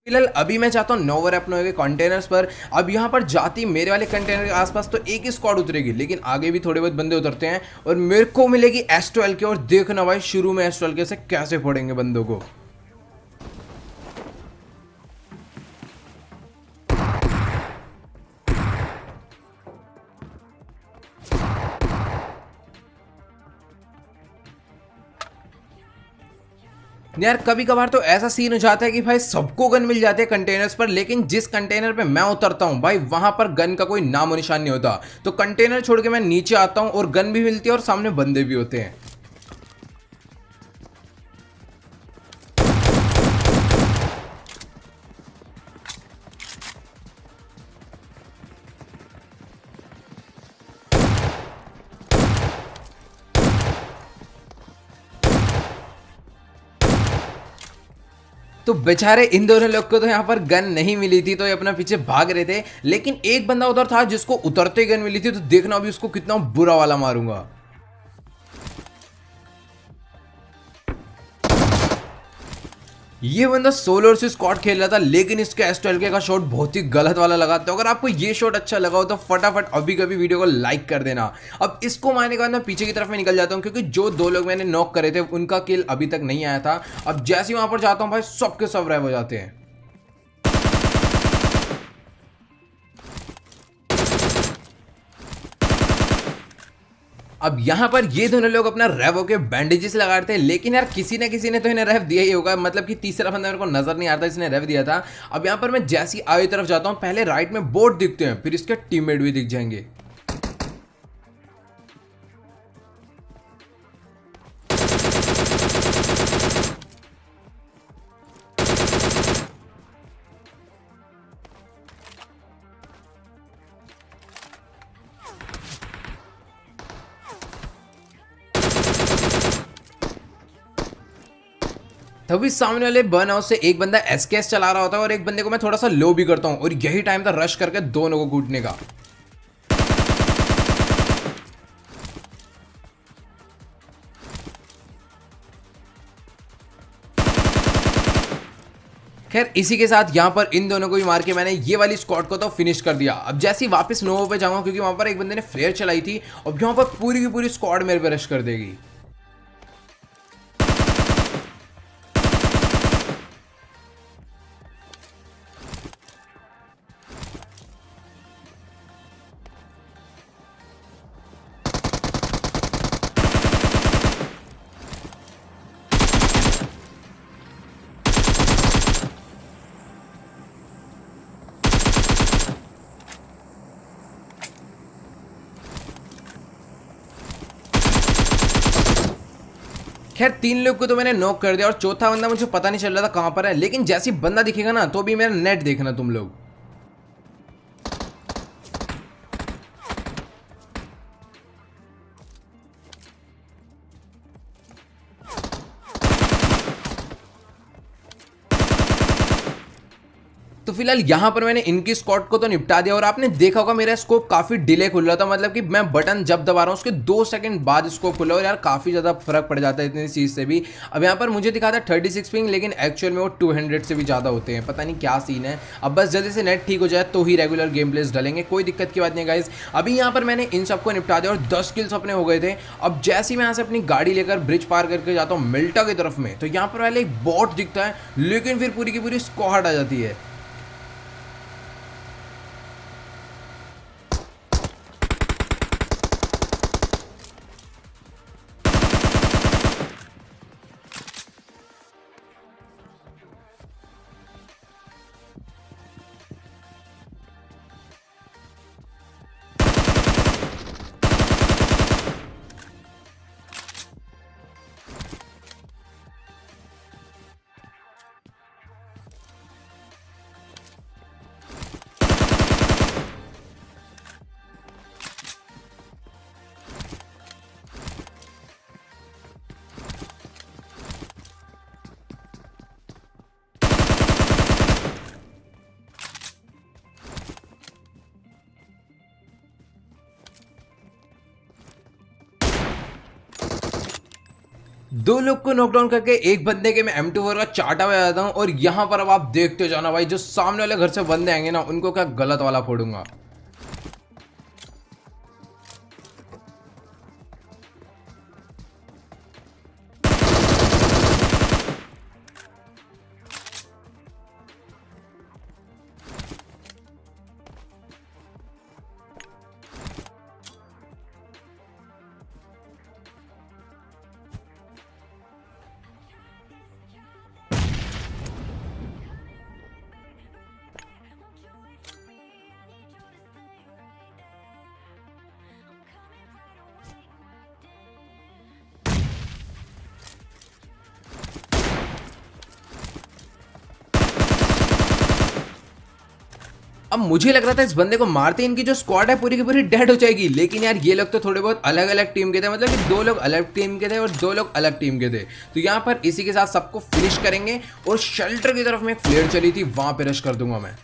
फिलहाल अभी मैं चाहता हूँ नोवर अपने के कंटेनर्स पर। अब यहाँ पर जाती मेरे वाले कंटेनर के आसपास तो एक ही स्क्वाड उतरेगी, लेकिन आगे भी थोड़े बहुत बंदे उतरते हैं और मेरे को मिलेगी S12 के। और देखना भाई शुरू में S12 के से कैसे फोड़ेंगे बंदों को। यार कभी कभार तो ऐसा सीन हो जाता है कि भाई सबको गन मिल जाते हैं कंटेनर्स पर, लेकिन जिस कंटेनर पे मैं उतरता हूँ भाई वहां पर गन का कोई नामो निशान नहीं होता। तो कंटेनर छोड़ के मैं नीचे आता हूँ और गन भी मिलती है और सामने बंदे भी होते हैं। तो बेचारे इन दोनों लोग को तो यहाँ पर गन नहीं मिली थी, तो ये अपना पीछे भाग रहे थे। लेकिन एक बंदा उधर था जिसको उतरते ही गन मिली थी, तो देखना अभी उसको कितना बुरा वाला मारूंगा। ये बंदा सोलो से स्क्वाड खेल रहा था, लेकिन इसके S12 का शॉट बहुत ही गलत वाला लगा। तो अगर आपको ये शॉट अच्छा लगा हो तो फटाफट अभी कभी वीडियो को लाइक कर देना। अब इसको मारने के बाद मैं पीछे की तरफ में निकल जाता हूँ, क्योंकि जो दो लोग मैंने नॉक करे थे उनका किल अभी तक नहीं आया था। अब जैसे ही वहां पर जाता हूँ भाई सबके सब रैव हो जाते हैं। अब यहाँ पर ये दोनों लोग अपना रेव होके बैंडेजेस लगा रहे थे, लेकिन यार किसी ना किसी ने तो इन्हें रेव दिया ही होगा। मतलब कि तीसरा बंदा मेरे को नजर नहीं आता इसने रेव दिया था। अब यहाँ पर मैं जैसी आई तरफ जाता हूँ, पहले राइट में बोट दिखते हैं, फिर इसके टीममेट भी दिख जाएंगे। तभी सामने वाले बर्न हाउस से एक बंदा एसकेएस चला रहा होता है और एक बंदे को मैं थोड़ा सा लो भी करता हूँ, और यही टाइम था रश करके दोनों को कूटने का। खैर इसी के साथ यहाँ पर इन दोनों को भी मार के मैंने ये वाली स्क्वाड को तो फिनिश कर दिया। अब जैसे ही वापस नोवो पे जाऊंगा, क्योंकि वहां पर एक बंदे ने फ्लेयर चलाई थी, अब यहाँ पर पूरी की पूरी स्क्वाड मेरे पे रश कर देगी। खैर तीन लोग को तो मैंने नॉक कर दिया, और चौथा बंदा मुझे पता नहीं चल रहा था कहां पर है, लेकिन जैसे ही बंदा दिखेगा ना तो भी मेरा नेट देखना तुम लोग। तो फिलहाल यहाँ पर मैंने इनकी स्क्वाड को तो निपटा दिया, और आपने देखा होगा मेरा स्कोप काफी डिले खुल रहा था। मतलब कि मैं बटन जब दबा रहा हूँ उसके 2 सेकंड बाद स्कोप खुला, और यार काफी ज्यादा फर्क पड़ जाता है इतनी चीज से भी। अब यहाँ पर मुझे दिखा था 36 पिंग, लेकिन एक्चुअल में वो 200 से भी ज्यादा होते हैं। पता नहीं क्या सीन है। अब बस जल्दी से नेट ठीक हो जाए तो ही रेगुलर गेम प्लेस डलेंगे, कोई दिक्कत की बात नहीं गाइज। अभी यहाँ पर मैंने इन सबको निपटा दिया और 10 किल्स अपने हो गए थे। अब जैसे ही मैं यहाँ से अपनी गाड़ी लेकर ब्रिज पार करके जाता हूँ मिल्टा की तरफ में, तो यहाँ पर पहले एक बॉट दिखता है, लेकिन फिर पूरी की पूरी स्क्वाड आ जाती है। दो लोग को नॉकडाउन करके एक बंदे के मैं M24 का चाटा बजा जाता हूँ। और यहाँ पर अब आप देखते जाना भाई, जो सामने वाले घर से बंदे आएंगे ना, उनको क्या गलत वाला फोड़ूंगा। अब मुझे लग रहा था इस बंदे को मारते इनकी जो स्क्वाड है पूरी की पूरी डेड हो जाएगी, लेकिन यार ये लोग तो थोड़े बहुत अलग अलग टीम के थे, मतलब कि दो लोग अलग टीम के थे और दो लोग अलग टीम के थे। तो यहाँ पर इसी के साथ सबको फिनिश करेंगे और शेल्टर की तरफ में एक फ्लेयर चली थी, वहां पे रश कर दूंगा मैं।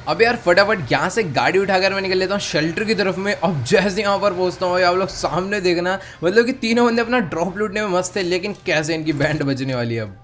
अब यार फटाफट यहाँ से गाड़ी उठाकर मैं निकल लेता हूँ शेल्टर की तरफ में। अब जैसे यहाँ पर पहुँचता हूँ आप लोग सामने देखना, मतलब कि तीनों बंदे अपना ड्रॉप लूटने में मस्त थे, लेकिन कैसे इनकी बैंड बजने वाली है अब।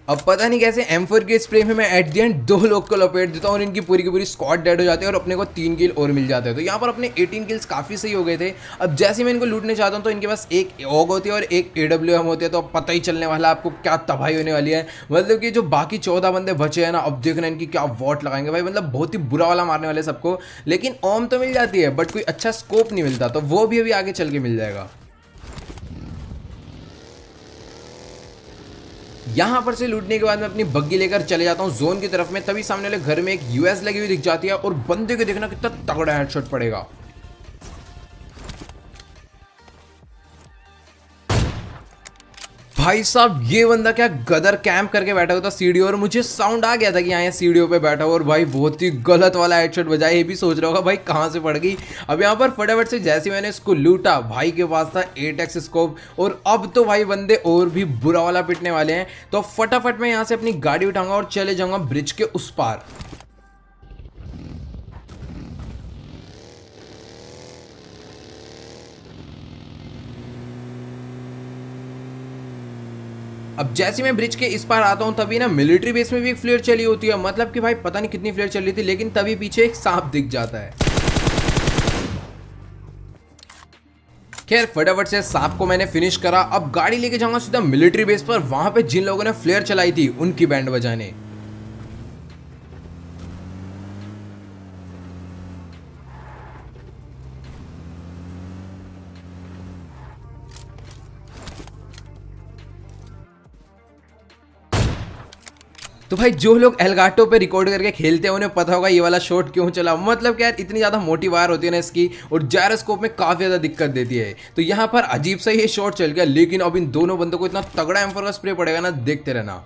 अब पता नहीं कैसे M4 के स्प्रे में मैं एट द एंड दो लोग को लपेट देता हूँ और इनकी पूरी की पूरी स्क्वाड डेड हो जाती है और अपने को 3 किल और मिल जाते हैं। तो यहाँ पर अपने 18 किल्स काफ़ी सही हो गए थे। अब जैसे मैं इनको लूटने चाहता हूँ तो इनके पास एक ऑग होती है और एक AWM होती है, तो अब पता ही चलने वाला आपको क्या तबाही होने वाली है। मतलब कि जो बाकी 14 बंदे बचे हैं ना, अब देखना इनकी क्या वॉट लगाएंगे भाई, मतलब बहुत ही बुरा वाला मारने वाले सबको। लेकिन ओम तो मिल जाती है बट कोई अच्छा स्कोप नहीं मिलता, तो वो भी अभी आगे चल के मिल जाएगा। यहां पर से लूटने के बाद मैं अपनी बग्गी लेकर चले जाता हूं जोन की तरफ में। तभी सामने वाले घर में एक यूएस लगी हुई दिख जाती है और बंदे को देखना कितना तगड़ा हेडशॉट पड़ेगा। भाई साहब ये बंदा क्या गदर कैंप करके बैठा हुआ था सीढ़ी, और मुझे साउंड आ गया था कि यहाँ सीढ़ियों पे बैठा हुआ, और भाई बहुत ही गलत वाला हेडशॉट बजा। ये भी सोच रहा होगा भाई कहाँ से पड़ गई। अब यहाँ पर फटाफट से जैसे मैंने इसको लूटा, भाई के पास था 8x स्कोप, और अब तो भाई बंदे और भी बुरा वाला पिटने वाले हैं। तो फटाफट मैं यहाँ से अपनी गाड़ी उठाऊंगा और चले जाऊंगा ब्रिज के उस पार। अब जैसे मैं ब्रिज के इस पार आता हूं तभी ना मिलिट्री बेस में भी एक फ्लेयर चली होती है, मतलब कि भाई पता नहीं कितनी फ्लेयर चल रही थी, लेकिन तभी पीछे एक सांप दिख जाता है। खैर फटाफट से सांप को मैंने फिनिश करा। अब गाड़ी लेके जाऊंगा सीधा मिलिट्री बेस पर, वहां पे जिन लोगों ने फ्लेयर चलाई थी उनकी बैंड बजाने। तो भाई जो लोग एलगाटो पे रिकॉर्ड करके खेलते हैं उन्हें पता होगा ये वाला शॉट क्यों चला, मतलब कि यार इतनी ज़्यादा मोटी वायर होती है ना इसकी, और जायरोस्कोप में काफ़ी ज़्यादा दिक्कत देती है। तो यहाँ पर अजीब सा ये शॉट चल गया, लेकिन अब इन दोनों बंदों को इतना तगड़ा M4 का स्प्रे पड़ेगा ना, देखते रहना।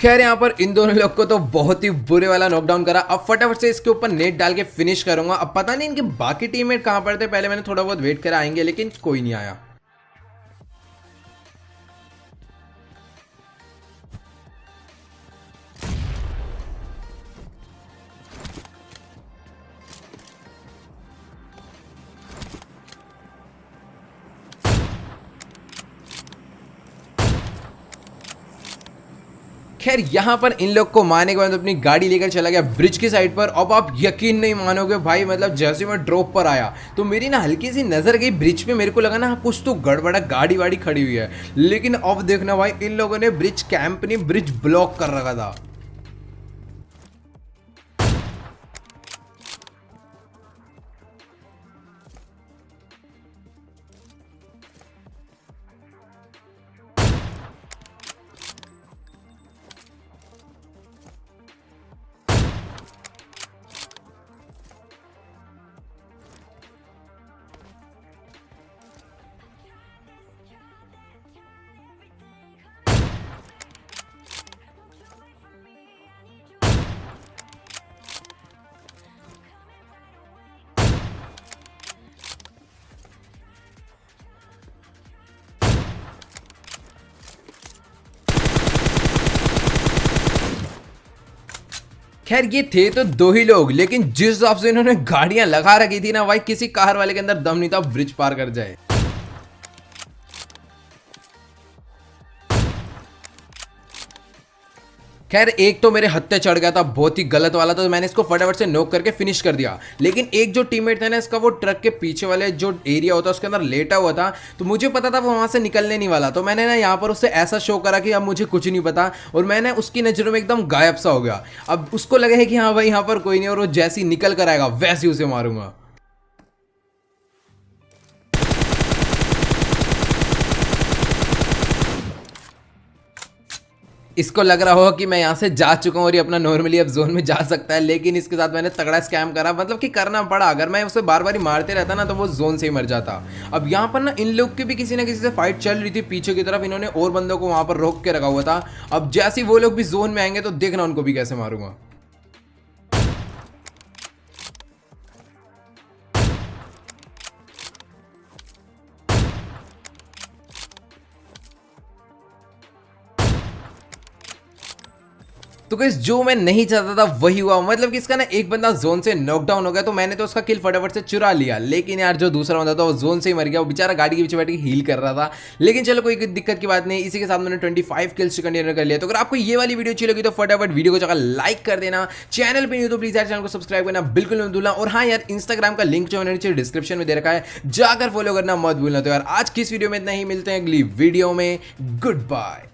खैर यहाँ पर इन दोनों लोग को तो बहुत ही बुरे वाला नॉकडाउन करा। अब फटाफट से इसके ऊपर नेट डाल के फिनिश करूंगा। अब पता नहीं इनके बाकी टीममेट कहां पर थे, पहले मैंने थोड़ा बहुत वेट करा आएंगे, लेकिन कोई नहीं आया। खैर यहाँ पर इन लोग को मारने के बाद अपनी गाड़ी लेकर चला गया ब्रिज की साइड पर। अब आप यकीन नहीं मानोगे भाई, मतलब जैसे मैं ड्रॉप पर आया तो मेरी ना हल्की सी नजर गई ब्रिज पे, मेरे को लगा ना कुछ तो गड़बड़ा, गाड़ी वाड़ी खड़ी हुई है। लेकिन अब देखना भाई इन लोगों ने ब्रिज कैंप नहीं, ब्रिज ब्लॉक कर रखा था। खैर ये थे तो दो ही लोग, लेकिन जिस हिसाब से इन्होंने गाड़ियां लगा रखी थी ना भाई, किसी कार वाले के अंदर दम नहीं था ब्रिज पार कर जाए। खैर एक तो मेरे हत्थे चढ़ गया था, बहुत ही गलत वाला, तो मैंने इसको फटाफट से नॉक करके फिनिश कर दिया। लेकिन एक जो टीममेट था ना इसका, वो ट्रक के पीछे वाले जो एरिया होता है उसके अंदर लेटा हुआ था, तो मुझे पता था वो वहां से निकलने नहीं वाला, तो मैंने ना यहाँ पर उससे ऐसा शो करा कि अब मुझे कुछ नहीं पता, और मैंने उसकी नजरों में एकदम गायब सा हो गया। अब उसको लगे है कि हाँ भाई यहाँ पर कोई नहीं, और वो जैसे ही निकल कर आएगा वैसे ही उसे मारूंगा। इसको लग रहा होगा कि मैं यहाँ से जा चुका हूँ और ये अपना नॉर्मली अब जोन में जा सकता है, लेकिन इसके साथ मैंने तगड़ा स्कैम करा, मतलब कि करना पड़ा। अगर मैं उसे बार बार ही मारते रहता ना तो वो जोन से ही मर जाता। अब यहाँ पर ना इन लोग की भी किसी ना किसी से फाइट चल रही थी पीछे की तरफ, इन्होंने और बंदों को वहाँ पर रोक के रखा हुआ था। अब जैसे ही वो लोग भी जोन में आएंगे तो देखना उनको भी कैसे मारूंगा। तो गाइस जो मैं नहीं चाहता था वही हुआ, मतलब कि इसका ना एक बंदा जोन से नॉकडाउन हो गया, तो मैंने तो उसका किल फटाफट से चुरा लिया। लेकिन यार जो दूसरा बंदा था वो जोन से ही मर गया, वो बेचारा गाड़ी के पीछे बैठ के हील कर रहा था। लेकिन चलो कोई दिक्कत की बात नहीं, इसी के साथ मैंने 25 किल्स कंटिन्यू कर लिया। तो अगर आपको ये वाली वीडियो अच्छी लगी तो फटाफट वीडियो को जाकर लाइक कर देना, चैनल पर नहीं तो प्लीज यार चैनल को सब्सक्राइब करना बिल्कुल मत भूलना। और हाँ यार इंस्टाग्राम का लिंक जो मैंने नीचे डिस्क्रिप्शन में दे रखा है, जाकर फॉलो करना मत भूलना। तो यार आज की इस वीडियो में इतना ही, मिलते हैं अगली वीडियो में, गुड बाय।